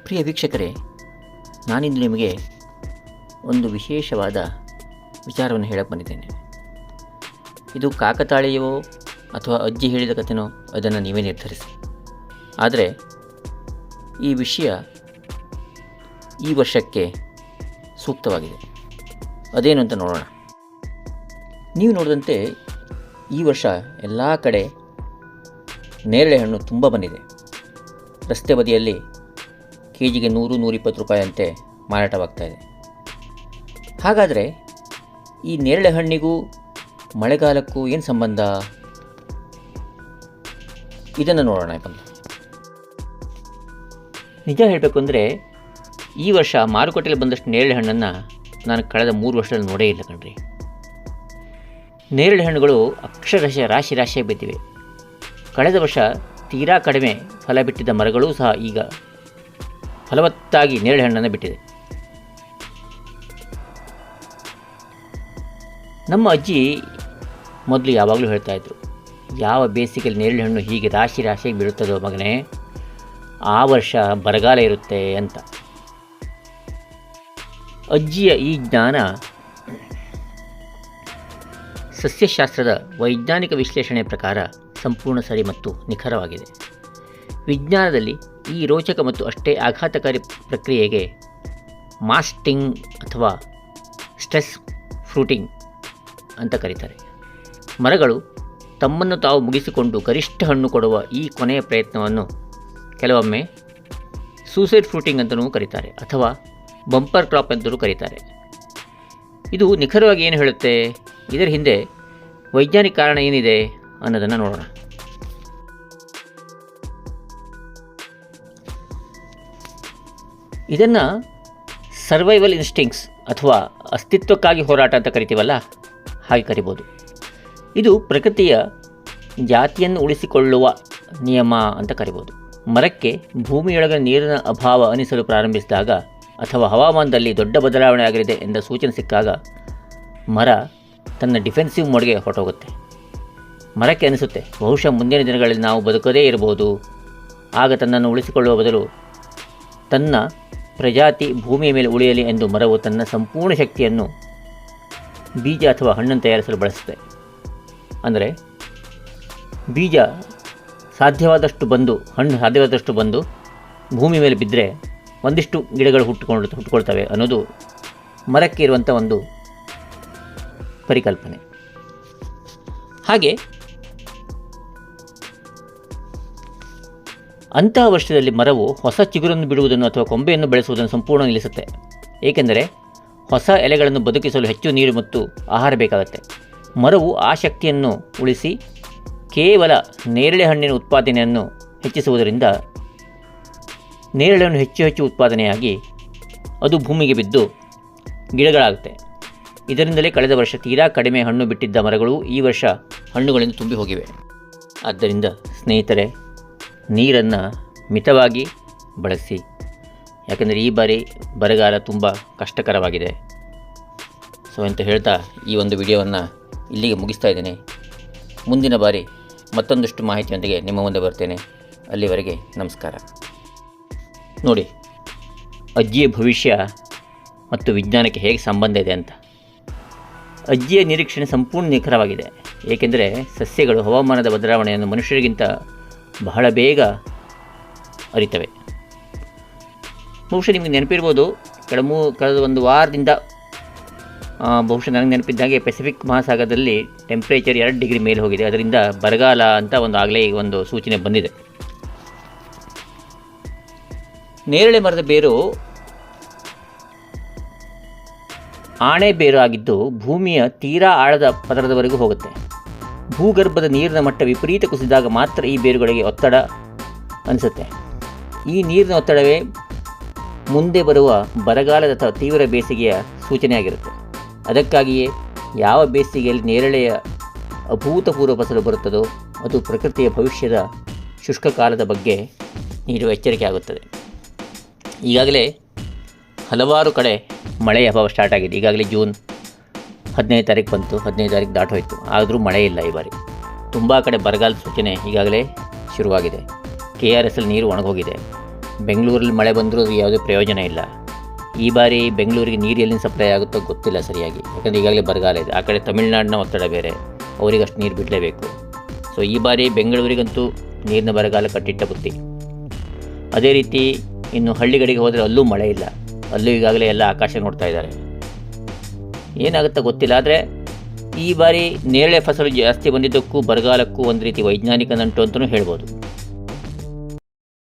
ಪ್ರಿಯ ವೀಕ್ಷಕರೇ, ನಾನಿಂದು ನಿಮಗೆ ಒಂದು ವಿಶೇಷವಾದ ವಿಚಾರವನ್ನು ಹೇಳಕ್ಕೆ ಬಂದಿದ್ದೇನೆ. ಇದು ಕಾಕತಾಳೀಯವೋ ಅಥವಾ ಅಜ್ಜಿ ಹೇಳಿದ ಕಥೆನೋ ಅದನ್ನು ನೀವೇ ನಿರ್ಧರಿಸಿ. ಆದರೆ ಈ ವಿಷಯ ಈ ವರ್ಷಕ್ಕೆ ಸೂಕ್ತವಾಗಿದೆ. ಅದೇನು ಅಂತ ನೋಡೋಣ. ನೀವು ನೋಡಿದಂತೆ ಈ ವರ್ಷ ಎಲ್ಲ ಕಡೆ ನೇರಳೆ ಹಣ್ಣು ತುಂಬ ಬಂದಿದೆ. ರಸ್ತೆ ಬದಿಯಲ್ಲಿ ಕೆಜಿಗೆ 100-120 ರೂಪಾಯಿಯಂತೆ ಮಾರಾಟವಾಗ್ತಾ ಇದೆ. ಹಾಗಾದರೆ ಈ ನೇರಳೆ ಹಣ್ಣಿಗೂ ಮಳೆಗಾಲಕ್ಕೂ ಏನು ಸಂಬಂಧ? ಇದನ್ನು ನೋಡೋಣ ಬಂದು. ನಿಜ ಹೇಳಬೇಕು ಅಂದರೆ ಈ ವರ್ಷ ಮಾರುಕಟ್ಟೆಯಲ್ಲಿ ಬಂದಷ್ಟು ನೇರಳೆ ಹಣ್ಣನ್ನು ನಾನು ಕಳೆದ 3 ವರ್ಷದಲ್ಲಿ ನೋಡೇ ಇಲ್ಲ ಕಣ್ರಿ. ನೇರಳೆ ಹಣ್ಣುಗಳು ಅಕ್ಷರಶಃ ರಾಶಿಯಾಗಿ ಬಿದ್ದಿವೆ. ಕಳೆದ ವರ್ಷ ತೀರಾ ಕಡಿಮೆ ಫಲ ಬಿಟ್ಟಿದ್ದ ಮರಗಳೂ ಸಹ ಈಗ ಫಲವತ್ತಾಗಿ ನೇರಳೆ ಹಣ್ಣನ್ನು ಬಿಟ್ಟಿದೆ. ನಮ್ಮ ಅಜ್ಜಿ ಮೊದಲು ಯಾವಾಗಲೂ ಹೇಳ್ತಾಯಿದ್ರು, ಯಾವ ಬೇಸಿಗೆಯಲ್ಲಿ ನೇರಳೆ ಹಣ್ಣು ಹೀಗೆ ರಾಶಿಯಾಗಿ ಬೀಳುತ್ತದೋ ಮಗನೇ, ಆ ವರ್ಷ ಬರಗಾಲ ಇರುತ್ತೆ ಅಂತ. ಅಜ್ಜಿಯ ಈ ಜ್ಞಾನ ಸಸ್ಯಶಾಸ್ತ್ರದ ವೈಜ್ಞಾನಿಕ ವಿಶ್ಲೇಷಣೆಯ ಪ್ರಕಾರ ಸಂಪೂರ್ಣ ಸರಿ ಮತ್ತು ನಿಖರವಾಗಿದೆ. ವಿಜ್ಞಾನದಲ್ಲಿ ಈ ರೋಚಕ ಮತ್ತು ಅಷ್ಟೇ ಆಘಾತಕಾರಿ ಪ್ರಕ್ರಿಯೆಗೆ ಮಾಸ್ಟಿಂಗ್ ಅಥವಾ ಸ್ಟ್ರೆಸ್ ಫ್ರೂಟಿಂಗ್ ಅಂತ ಕರೀತಾರೆ. ಮರಗಳು ತಮ್ಮನ್ನು ತಾವು ಮುಗಿಸಿಕೊಂಡು ಗರಿಷ್ಠ ಹಣ್ಣು ಕೊಡುವ ಈ ಕೊನೆಯ ಪ್ರಯತ್ನವನ್ನು ಕೆಲವೊಮ್ಮೆ ಸೂಸೈಡ್ ಫ್ರೂಟಿಂಗ್ ಅಂತಲೂ ಕರೀತಾರೆ ಅಥವಾ ಬಂಪರ್ ಕ್ರಾಪ್ ಅಂತಲೂ ಕರೀತಾರೆ. ಇದು ನಿಖರವಾಗಿ ಏನು ಹೇಳುತ್ತೆ, ಇದರ ಹಿಂದೆ ವೈಜ್ಞಾನಿಕ ಕಾರಣ ಏನಿದೆ ಅನ್ನೋದನ್ನು ನೋಡೋಣ. ಇದನ್ನು ಸರ್ವೈವಲ್ ಇನ್ಸ್ಟಿಂಕ್ಟ್ಸ್ ಅಥವಾ ಅಸ್ತಿತ್ವಕ್ಕಾಗಿ ಹೋರಾಟ ಅಂತ ಕರಿತೀವಲ್ಲ, ಹಾಗೆ ಕರಿಬೋದು. ಇದು ಪ್ರಕೃತಿಯ ಜಾತಿಯನ್ನು ಉಳಿಸಿಕೊಳ್ಳುವ ನಿಯಮ ಅಂತ ಕರಿಬೋದು. ಮರಕ್ಕೆ ಭೂಮಿಯೊಳಗೆ ನೀರಿನ ಅಭಾವ ಅನಿಸಲು ಪ್ರಾರಂಭಿಸಿದಾಗ ಅಥವಾ ಹವಾಮಾನದಲ್ಲಿ ದೊಡ್ಡ ಬದಲಾವಣೆ ಆಗಲಿದೆ ಎಂದ ಸೂಚನೆ ಸಿಕ್ಕಾಗ ಮರ ತನ್ನ ಡಿಫೆನ್ಸಿವ್ ಮೋಡ್ಗೆ ಹೊರಟೋಗುತ್ತೆ. ಮರಕ್ಕೆ ಅನಿಸುತ್ತೆ, ಬಹುಶಃ ಮುಂದಿನ ದಿನಗಳಲ್ಲಿ ನಾವು ಬದುಕದೇ ಇರಬಹುದು. ಆಗ ತನ್ನನ್ನು ಉಳಿಸಿಕೊಳ್ಳುವ ಬದಲು ತನ್ನ ಪ್ರಜಾತಿ ಭೂಮಿಯ ಮೇಲೆ ಉಳಿಯಲಿ ಎಂದು ಮರವು ತನ್ನ ಸಂಪೂರ್ಣ ಶಕ್ತಿಯನ್ನು ಬೀಜ ಅಥವಾ ಹಣ್ಣನ್ನು ತಯಾರಿಸಲು ಬಳಸುತ್ತೆ. ಅಂದರೆ ಬೀಜ ಸಾಧ್ಯವಾದಷ್ಟು ಬಂದು ಹಣ್ಣು ಸಾಧ್ಯವಾದಷ್ಟು ಬಂದು ಭೂಮಿ ಮೇಲೆ ಬಿದ್ದರೆ ಒಂದಿಷ್ಟು ಗಿಡಗಳು ಹುಟ್ಟುಕೊಳ್ತವೆ ಅನ್ನೋದು ಮರಕ್ಕೆ ಇರುವಂಥ ಒಂದು ಪರಿಕಲ್ಪನೆ. ಹಾಗೆ ಅಂತಹ ವರ್ಷದಲ್ಲಿ ಮರವು ಹೊಸ ಚಿಗುರನ್ನು ಬಿಡುವುದನ್ನು ಅಥವಾ ಕೊಂಬೆಯನ್ನು ಬೆಳೆಸುವುದನ್ನು ಸಂಪೂರ್ಣ ನಿಲ್ಲಿಸುತ್ತೆ. ಏಕೆಂದರೆ ಹೊಸ ಎಲೆಗಳನ್ನು ಬದುಕಿಸಲು ಹೆಚ್ಚು ನೀರು ಮತ್ತು ಆಹಾರ ಬೇಕಾಗುತ್ತೆ. ಮರವು ಆ ಶಕ್ತಿಯನ್ನು ಉಳಿಸಿ ಕೇವಲ ನೇರಳೆ ಹಣ್ಣಿನ ಉತ್ಪಾದನೆಯನ್ನು ಹೆಚ್ಚಿಸುವುದರಿಂದ ನೇರಳೆ ಹಣ್ಣು ಹೆಚ್ಚು ಉತ್ಪಾದನೆಯಾಗಿ ಅದು ಭೂಮಿಗೆ ಬಿದ್ದು ಗಿಡಗಳಾಗುತ್ತೆ. ಇದರಿಂದಲೇ ಕಳೆದ ವರ್ಷ ತೀರಾ ಕಡಿಮೆ ಹಣ್ಣು ಬಿಟ್ಟಿದ್ದ ಮರಗಳು ಈ ವರ್ಷ ಹಣ್ಣುಗಳಿಂದ ತುಂಬಿ ಹೋಗಿವೆ. ಆದ್ದರಿಂದ ಸ್ನೇಹಿತರೆ, ನೀರನ್ನು ಮಿತವಾಗಿ ಬಳಸಿ. ಯಾಕೆಂದರೆ ಈ ಬಾರಿ ಬರಗಾಲ ತುಂಬ ಕಷ್ಟಕರವಾಗಿದೆ. ಸೊ ಅಂತ ಹೇಳ್ತಾ ಈ ಒಂದು ವಿಡಿಯೋವನ್ನು ಇಲ್ಲಿಗೆ ಮುಗಿಸ್ತಾ ಇದ್ದೇನೆ. ಮುಂದಿನ ಬಾರಿ ಮತ್ತೊಂದಷ್ಟು ಮಾಹಿತಿಯೊಂದಿಗೆ ನಿಮ್ಮ ಮುಂದೆ ಬರ್ತೇನೆ. ಅಲ್ಲಿವರೆಗೆ ನಮಸ್ಕಾರ. ನೋಡಿ, ಅಜ್ಜಿಯ ಭವಿಷ್ಯ ಮತ್ತು ವಿಜ್ಞಾನಕ್ಕೆ ಹೇಗೆ ಸಂಬಂಧ ಇದೆ ಅಂತ. ಅಜ್ಜಿಯ ನಿರೀಕ್ಷಣೆ ಸಂಪೂರ್ಣ ನಿಖರವಾಗಿದೆ. ಏಕೆಂದರೆ ಸಸ್ಯಗಳು ಹವಾಮಾನದ ಬದಲಾವಣೆಯನ್ನು ಮನುಷ್ಯರಿಗಿಂತ ಬಹಳ ಬೇಗ ಅರಿತವೆ. ಬಹುಶಃ ನಿಮಗೆ ನೆನಪಿರ್ಬೋದು, ಕಳೆದ ಒಂದು ವಾರದಿಂದ ಬಹುಶಃ ನನಗೆ ನೆನಪಿದ್ದಾಗೆ ಪೆಸಿಫಿಕ್ ಮಹಾಸಾಗರದಲ್ಲಿ ಟೆಂಪ್ರೇಚರ್ 2 ಡಿಗ್ರಿ ಮೇಲೆ ಹೋಗಿದೆ. ಅದರಿಂದ ಬರಗಾಲ ಅಂತ ಆಗಲೇ ಒಂದು ಸೂಚನೆ ಬಂದಿದೆ. ನೇರಳೆ ಮರದ ಬೇರು ಆಣೆ ಬೇರು ಆಗಿದ್ದು ಭೂಮಿಯ ತೀರಾ ಆಳದ ಪದರದವರೆಗೂ ಹೋಗುತ್ತೆ. ಭೂಗರ್ಭದ ನೀರಿನ ಮಟ್ಟ ವಿಪರೀತ ಕುಸಿದಾಗ ಮಾತ್ರ ಈ ಬೇರುಗಳಿಗೆ ಒತ್ತಡ ಅನಿಸುತ್ತೆ. ಈ ನೀರಿನ ಒತ್ತಡವೇ ಮುಂದೆ ಬರುವ ಬರಗಾಲದ ಅಥವಾ ತೀವ್ರ ಬೇಸಿಗೆಯ ಸೂಚನೆಯಾಗಿರುತ್ತೆ. ಅದಕ್ಕಾಗಿಯೇ ಯಾವ ಬೇಸಿಗೆಯಲ್ಲಿ ನೇರಳೆಯ ಅಭೂತಪೂರ್ವ ಫಸಲು ಬರುತ್ತದೋ ಅದು ಪ್ರಕೃತಿಯ ಭವಿಷ್ಯದ ಶುಷ್ಕ ಕಾಲದ ಬಗ್ಗೆ ನೀಡುವ ಎಚ್ಚರಿಕೆ ಆಗುತ್ತದೆ. ಈಗಾಗಲೇ ಹಲವಾರು ಕಡೆ ಮಳೆಯ ಅಭಾವ ಸ್ಟಾರ್ಟ್ ಆಗಿದೆ. ಈಗಾಗಲೇ ಜೂನ್ 15 ತಾರೀಕು ಬಂತು, 15 ತಾರೀಕು ದಾಟೋಯ್ತು, ಆದರೂ ಮಳೆ ಇಲ್ಲ. ಈ ಬಾರಿ ತುಂಬ ಕಡೆ ಬರಗಾಲದ ಸೂಚನೆ ಈಗಾಗಲೇ ಶುರುವಾಗಿದೆ. KRSಲ್ಲಿ ನೀರು ಒಣಗೋಗಿದೆ. ಬೆಂಗಳೂರಲ್ಲಿ ಮಳೆ ಬಂದರೂ ಅದು ಯಾವುದೇ ಪ್ರಯೋಜನ ಇಲ್ಲ. ಈ ಬಾರಿ ಬೆಂಗಳೂರಿಗೆ ನೀರು ಎಲ್ಲಿಂದ ಸಪ್ಲೈ ಆಗುತ್ತೋ ಗೊತ್ತಿಲ್ಲ ಸರಿಯಾಗಿ, ಯಾಕಂದರೆ ಈಗಾಗಲೇ ಬರಗಾಲ ಇದೆ. ಆ ಕಡೆ ತಮಿಳುನಾಡಿನ ಒತ್ತಡ ಬೇರೆ, ಅವರಿಗೆ ಅಷ್ಟು ನೀರು ಬಿಡಲೇಬೇಕು. ಸೊ ಈ ಬಾರಿ ಬೆಂಗಳೂರಿಗಂತೂ ನೀರಿನ ಬರಗಾಲ ಕಟ್ಟಿಟ್ಟ ಬುತ್ತಿ. ಅದೇ ರೀತಿ ಇನ್ನು ಹಳ್ಳಿಗಳಿಗೆ ಹೋದರೆ ಅಲ್ಲೂ ಮಳೆ ಇಲ್ಲ, ಅಲ್ಲೂ ಈಗಾಗಲೇ ಎಲ್ಲ ಆಕಾಶ ನೋಡ್ತಾ ಇದ್ದಾರೆ. ಏನಾಗುತ್ತೋ ಗೊತ್ತಿಲ್ಲ. ಆದರೆ ಈ ಬಾರಿ ನೇರಳೆ ಫಸಲು ಜಾಸ್ತಿ ಬಂದಿದ್ದಕ್ಕೂ ಬರಗಾಲಕ್ಕೂ ಒಂದು ರೀತಿ ವೈಜ್ಞಾನಿಕ ನಂಟು ಅಂತಲೂ ಹೇಳ್ಬೋದು.